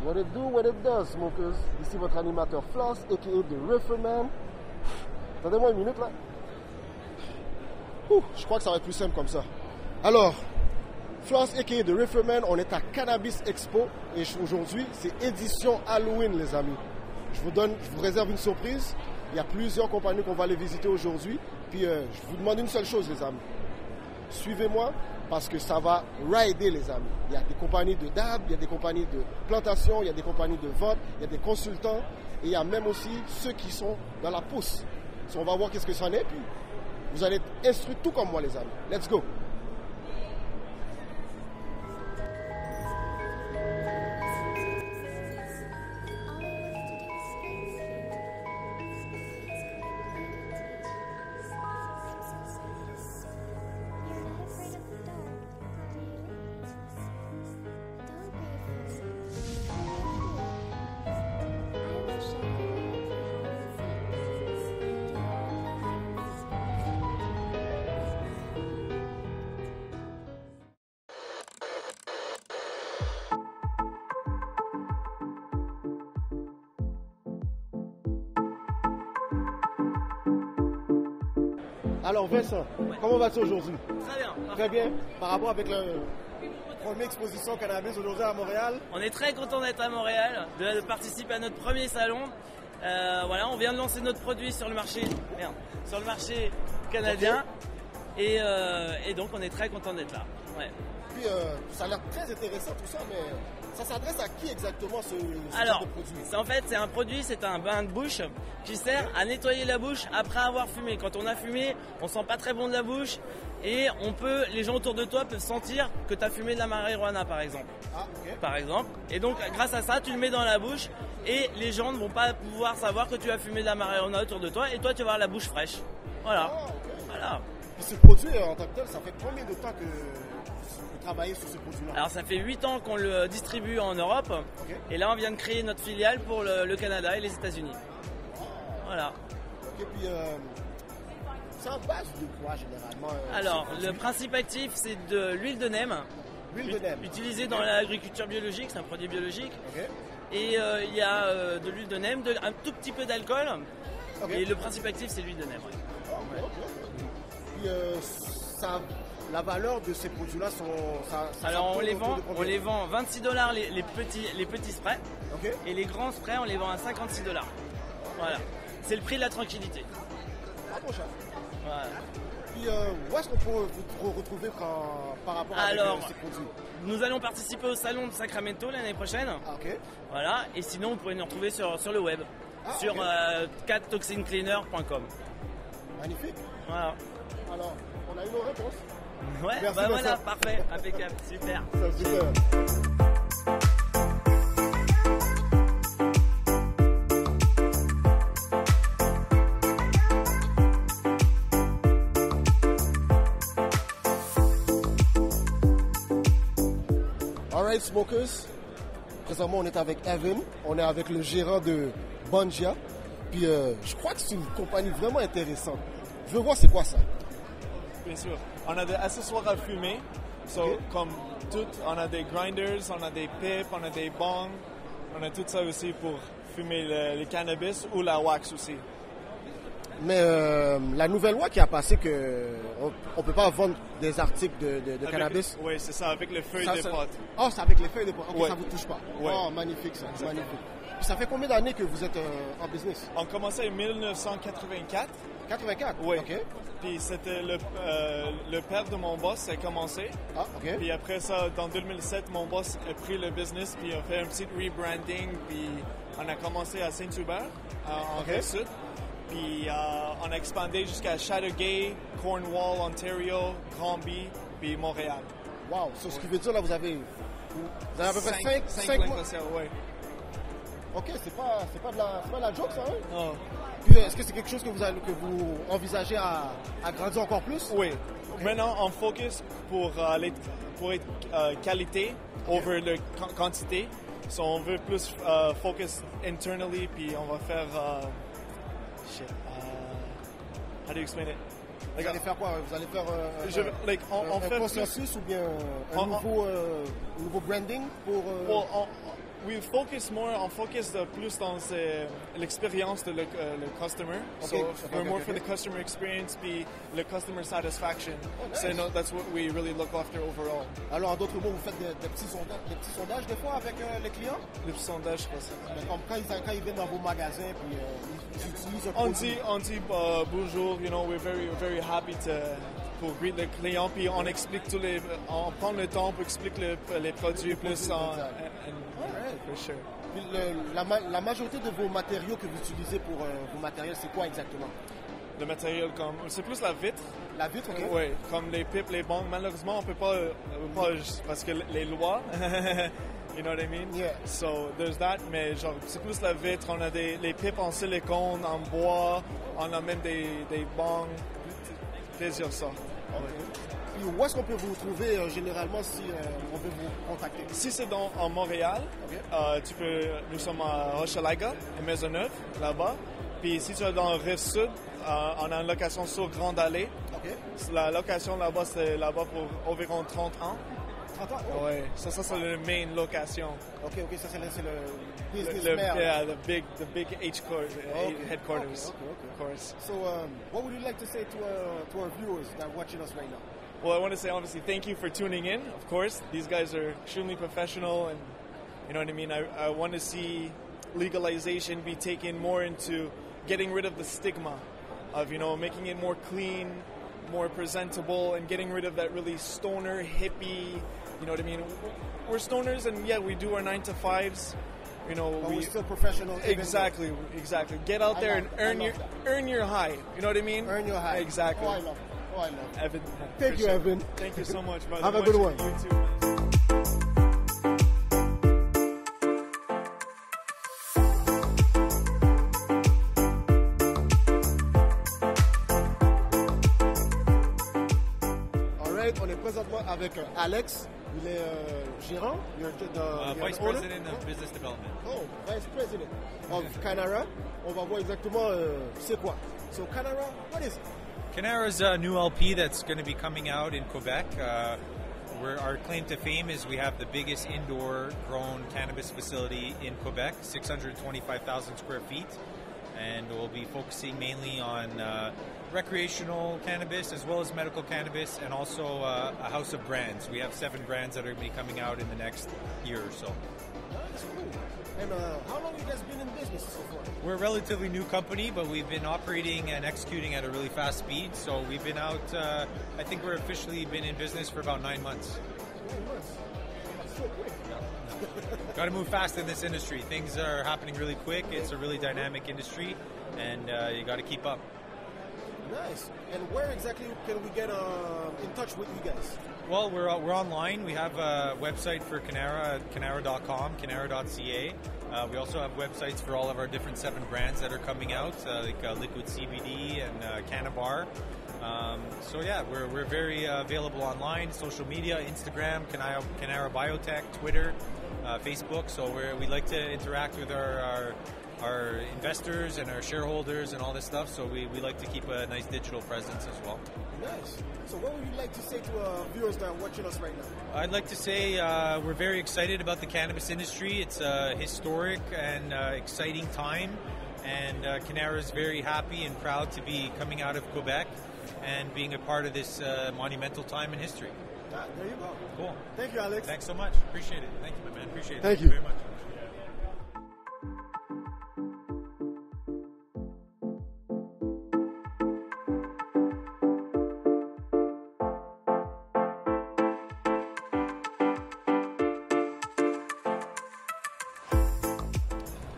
What it do, what it does, smokers. Ici votre animateur Floss, a.k.a. The Reeferman. Attendez-moi une minute là. Je crois que ça va être plus simple comme ça. Alors, Floss, a.k.a. The Reeferman, on est à Cannabis Expo. Et aujourd'hui, c'est édition Halloween, les amis. Je vous réserve une surprise. Il y a plusieurs compagnies qu'on va aller visiter aujourd'hui. Puis, je vous demande une seule chose, les amis. Suivez-moi. Parce que ça va rider, les amis. Il y a des compagnies de dab, il y a des compagnies de plantation, il y a des compagnies de vente, il y a des consultants et il y a même aussi ceux qui sont dans la pousse. So, on va voir qu'est-ce que ça en est, puis vous allez être instruits tout comme moi, les amis. Let's go! Alors Vincent, comment vas-tu aujourd'hui? Très bien. Très bien. Par rapport avec la première exposition cannabis aujourd'hui à Montréal? On est très content d'être à Montréal, de participer à notre premier salon. Voilà, on vient de lancer notre produit sur le marché, canadien. Okay. Et donc on est très content d'être là. Ouais. Puis ça a l'air très intéressant tout ça, mais ça s'adresse à qui exactement ce Alors, genre de produit? En fait, c'est un produit, c'est un bain de bouche qui sert à nettoyer la bouche après avoir fumé. Quand on a fumé, on sent pas très bon de la bouche et les gens autour de toi peuvent sentir que tu as fumé de la marijuana par exemple. Ah, ok. Par exemple. Et donc, grâce à ça, tu le mets dans la bouche et les gens ne vont pas pouvoir savoir que tu as fumé de la marijuana autour de toi et toi, tu vas avoir la bouche fraîche. Voilà. Ah, okay. Voilà. Et ce produit en tant que tel, ça fait combien de temps que vous travaillez sur ce produit-là? Alors ça fait 8 ans qu'on le distribue en Europe. Okay. Et là on vient de créer notre filiale pour le Canada et les États-Unis. Voilà. Ok, puis c'est en base de quoi généralement? Alors le principe actif c'est de l'huile de nem. L'huile de nem. Utilisée dans l'agriculture biologique, c'est un produit biologique. Okay. Et il y a de l'huile de nem, un tout petit peu d'alcool. Okay. Et le principe actif c'est l'huile de nem. Ouais. Okay. Puis la valeur de ces produits-là alors on les vend 26$ les petits sprays. Okay. Et les grands sprays on les vend à 56$. Voilà. C'est le prix de la tranquillité. Pas trop cher. Voilà. Puis où est-ce qu'on peut vous retrouver par rapport à ces produits? Nous allons participer au salon de Sacramento l'année prochaine. Okay. Voilà. Et sinon vous pouvez nous retrouver sur le web. Sur cattoxincleaner.com. Magnifique. Voilà. Alors, on a une réponse. Ouais, merci, bah voilà, parfait, impeccable, super. C'est super. Alright, smokers. Présentement, on est avec Evan. On est avec le gérant de Bungia. Puis, je crois que c'est une compagnie vraiment intéressante. Je veux voir c'est quoi ça. Bien sûr. On a des accessoires à fumer. So, comme tout, on a des grinders, on a des pipes, on a des bongs. On a tout ça aussi pour fumer le cannabis ou la wax aussi. Mais la nouvelle loi qui a passé qu'on ne peut pas vendre des articles de cannabis. Oui, c'est ça, avec les feuilles de potes. Oh, c'est avec les feuilles de potes. Ok, ça ne vous touche pas. Ouais. Oh, magnifique ça, magnifique. Puis ça fait combien d'années que vous êtes en business? On commençait en 1984. 84? Oui. OK. Puis c'était le père de mon boss qui a commencé. Ah, OK. Puis après ça, dans 2007, mon boss a pris le business, puis on fait un petit rebranding, puis on a commencé à Saint-Hubert, en Rive-Sud. Puis on a expandé jusqu'à Chateauguay, Cornwall, Ontario, Granby, puis Montréal. Wow! So, ce qui veut dire, là, vous avez à peu près 5 mois. Ouais. OK, c'est pas de la joke, ça, hein? Non. Puis est-ce que c'est quelque chose que vous envisagez à grandir encore plus? Oui. Okay. Maintenant, on focus pour être qualité over la quantité. So, on veut plus focus internally, puis on va faire... how do you explain it? Vous allez faire quoi? Vous allez faire on un fait processus ou bien un nouveau branding pour... on focus plus dans l'expérience de le customer. So we're more for the customer experience, puis le customer satisfaction. Oh, nice. So that's what we really look after overall. Alors, en d'autres mots, vous faites des petits sondages des fois avec les clients? Les sondages, je pense. Comme quand ils viennent dans vos magasins, puis ils utilisent un produit. On dit bonjour, you know, we're very happy pour greet le client, puis on explique on prend le temps pour expliquer les produits plus en... For sure. Puis la majorité de vos matériaux que vous utilisez pour vos matériels, c'est quoi exactement? Le matériel, c'est plus la vitre. La vitre, ok. Oui, comme les pipes, les bangs. Malheureusement, on peut pas parce que les lois, you know what I mean? Yeah. So there's that, mais genre c'est plus la vitre. On a les pipes en silicone, en bois. On a même des bangs. Plaisir ça. Puis où est-ce qu'on peut vous trouver généralement si on veut vous contacter? Si c'est en Montréal, nous sommes à Hochelaga, à Maisonneuve, là-bas. Puis si tu es dans le Rive-Sud, on a une location sur Grande Allée. Okay. La location là-bas, c'est là-bas pour environ 30 ans. 30 ans? Oh. Oui, ça c'est la main location. Ok, ça c'est le business mail. Yeah, the big headquarters, of course. So, what would you like to say to our viewers that are watching us right now? Well, I want to say obviously thank you for tuning in. Of course, these guys are extremely professional, and you know what I mean. I want to see legalization be taken more into getting rid of the stigma of, you know, making it more clean, more presentable, and getting rid of that really stoner, hippie, you know what I mean? We're stoners, and yeah, we do our 9 to 5s. You know, we're still professional. Exactly. Get out there and earn your high. You know what I mean? Earn your high. Exactly. Oh, I love it. Evan. Thank you, Evan. Thank you so much, brother. Have a good one. You too, man. On est présentement avec Alex. Il est gérant. Vice President of Business Development. Oh, Vice President of Canara. On va voir exactement c'est quoi. So Canara, what is it? Canara is a new LP that's going to be coming out in Quebec. Our claim to fame is we have the biggest indoor grown cannabis facility in Quebec, 625,000 square feet. And we'll be focusing mainly on recreational cannabis as well as medical cannabis, and also a house of brands. We have 7 brands that are going to be coming out in the next year or so. That's cool. And how long have you guys been in business so far? We're a relatively new company, but we've been operating and executing at a really fast speed. So we've been out, I think we're officially been in business for about 9 months. 9 months? That's so quick. Got to move fast in this industry. Things are happening really quick. It's a really dynamic industry, and you got to keep up. Nice. And where exactly can we get in touch with you guys? Well, we're online. We have a website for Canara at canara.com, canara.ca. We also have websites for all of our different 7 brands that are coming out, like Liquid CBD and Cannabar. So yeah, we're very available online, social media, Instagram, Canara Biotech, Twitter, Facebook. So we like to interact with our investors and our shareholders and all this stuff. So we like to keep a nice digital presence as well. Nice. So what would you like to say to viewers that are watching us right now? I'd like to say we're very excited about the cannabis industry. It's a historic and exciting time. And Canara is very happy and proud to be coming out of Quebec and being a part of this monumental time in history. There you go. Cool. Thank you, Alex. Thanks so much. Appreciate it. Thank you, my man. Appreciate it. Thank you very much.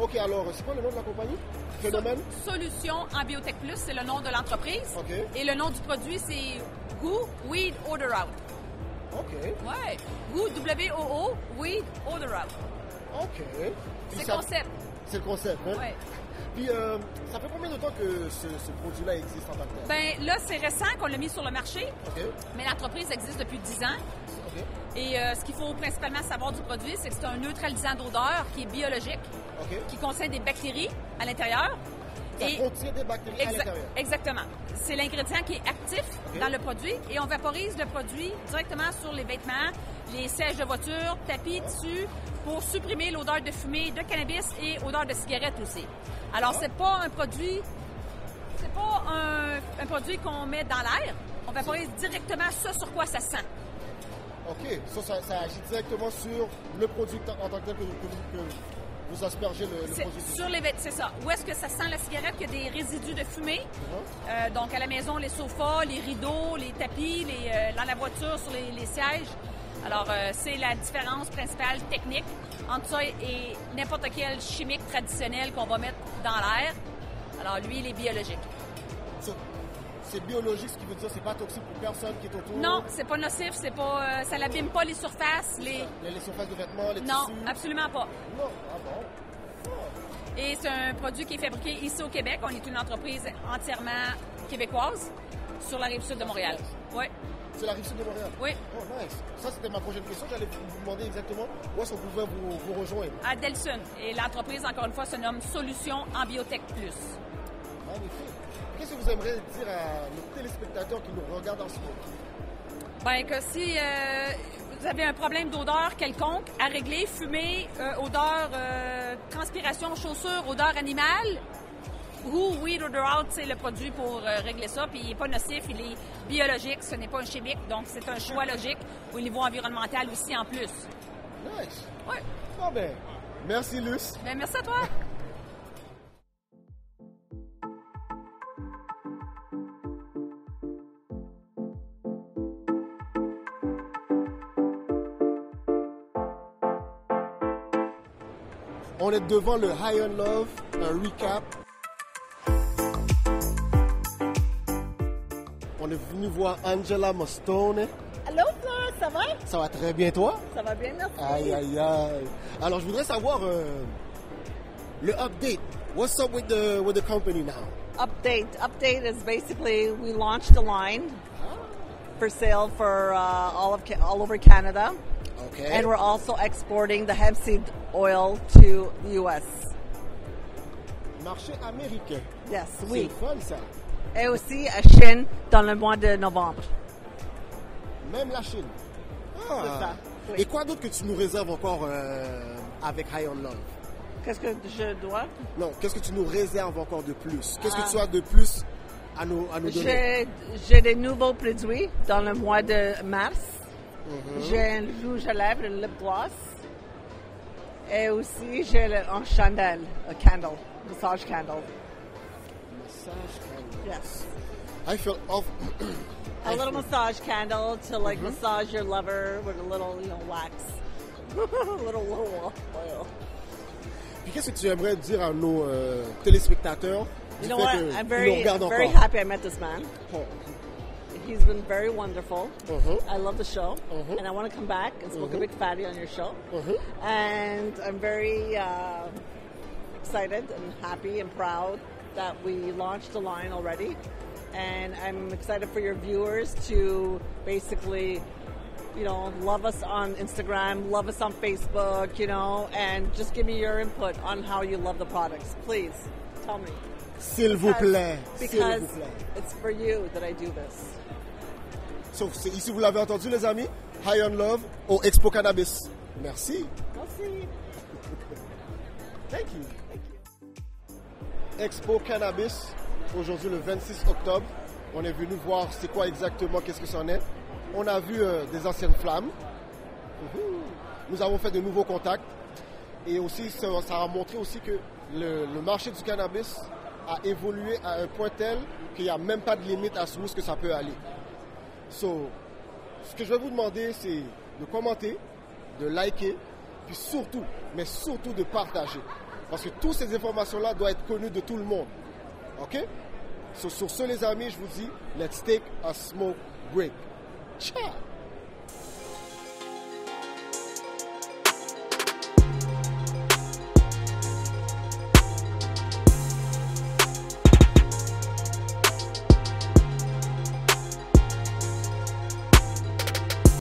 Ok, alors, c'est quoi le nom de la compagnie? Phénomène? Solution en Biotech Plus, c'est le nom de l'entreprise. OK. Et le nom du produit, c'est Goo Weed Odor Out. OK. Ouais. Goo, W-O-O, Weed Odor Out. OK. C'est le concept. C'est le concept, hein? Ouais. Puis, ça fait combien de temps que ce produit-là existe en tant que tel? Ben là, c'est récent qu'on l'a mis sur le marché. OK. Mais l'entreprise existe depuis 10 ans. OK. Et ce qu'il faut principalement savoir du produit, c'est que c'est un neutralisant d'odeur qui est biologique, OK. qui contient des bactéries à l'intérieur. Ça contient des bactéries à l'intérieur. Exactement. C'est l'ingrédient qui est actif dans le produit et on vaporise le produit directement sur les vêtements, les sièges de voiture, tapis, tissus, pour supprimer l'odeur de fumée, de cannabis et odeur de cigarette aussi. Alors, c'est pas un produit qu'on met dans l'air. On vaporise directement ça sur quoi ça sent. OK. Ça agit directement sur le produit en tant que tel que vous aspergez le produit. C'est ça. Où est-ce que ça sent la cigarette? Il y a des résidus de fumée. Donc, à la maison, les sofas, les rideaux, les tapis, dans la voiture, sur les sièges. Alors, c'est la différence principale technique entre ça et n'importe quel chimique traditionnel qu'on va mettre dans l'air. Alors, lui, il est biologique. C'est biologique, ce qui veut dire que c'est pas toxique pour personne qui est autour? Non, c'est pas nocif, ça l'abîme pas les surfaces. Les surfaces de vêtements, les tissus? Non, absolument pas. Non, ah bon? Et c'est un produit qui est fabriqué ici au Québec. On est une entreprise entièrement québécoise sur la rive sud de Montréal. Oui. C'est la rive sud de Montréal? Oui. Oh, nice. Ça, c'était ma prochaine question. J'allais vous demander exactement où est-ce qu'on pouvait vous rejoindre. À Delson. Et l'entreprise, encore une fois, se nomme Solutions en Biotech Plus. Magnifique. Qu'est-ce que vous aimeriez dire à nos téléspectateurs qui nous regardent en ce moment? Bien, que si vous avez un problème d'odeur quelconque à régler, fumée, odeur, transpiration, chaussures, odeur animale, ou Weed Odor Out, c'est le produit pour régler ça. Puis il n'est pas nocif, il est biologique, ce n'est pas un chimique, donc c'est un choix logique au niveau environnemental aussi en plus. Nice. Oui. Bon ben, merci Luce. Ben, merci à toi. On est devant le High on Love, un recap. On est venu voir Angela Mostone. Allô, Fleur, ça va? Ça va très bien, toi? Ça va bien, merci. Aïe, aïe, aïe. Alors, je voudrais savoir le update. What's up with the company now? Update is basically we launched a line for sale for all over Canada. Okay. And we're also exporting the hemp seed oil to the U.S. Marché américain. Yes, C'est oui. fun, ça. Et aussi à Chine dans le mois de novembre. Même la Chine. C'est ça, oui. Et quoi d'autre que tu nous réserves encore avec High on Love? Qu'est-ce que je dois? Non, qu'est-ce que tu nous réserves encore de plus? Qu'est-ce que tu as de plus à nous donner? J'ai des nouveaux produits dans le mois de mars. J'ai un rouge à lèvres, le lip gloss. Et aussi, j'ai un chandelle, un candle, massage candle. Massage candle. Yes. I feel off. A little massage candle to massage your lover with a little, wax. a little oil. Puis qu'est-ce que tu aimerais dire à nos téléspectateurs du fait what? que I'm ils nous regardent very encore? happy I met this man. Oh. He's been very wonderful. I love the show, and I want to come back and smoke a big fatty on your show. And I'm very excited and happy and proud that we launched the line already. And I'm excited for your viewers to basically, love us on Instagram, love us on Facebook, and just give me your input on how you love the products. Please, tell me. S'il vous plaît. Because it's for you that I do this. Sauf ici, vous l'avez entendu, les amis, High on Love au Expo Cannabis. Merci. Merci. Thank you. Expo Cannabis, aujourd'hui le 26 octobre. On est venu voir c'est quoi exactement, qu'est-ce que c'en est. On a vu des anciennes flammes. Nous avons fait de nouveaux contacts. Et aussi, ça a montré aussi que le marché du cannabis a évolué à un point tel qu'il n'y a même pas de limite à où que ça peut aller. So, ce que je vais vous demander, c'est de commenter, de liker, puis surtout, mais surtout de partager. Parce que toutes ces informations-là doivent être connues de tout le monde. OK? So, sur ce, les amis, je vous dis, let's take a smoke break. Ciao!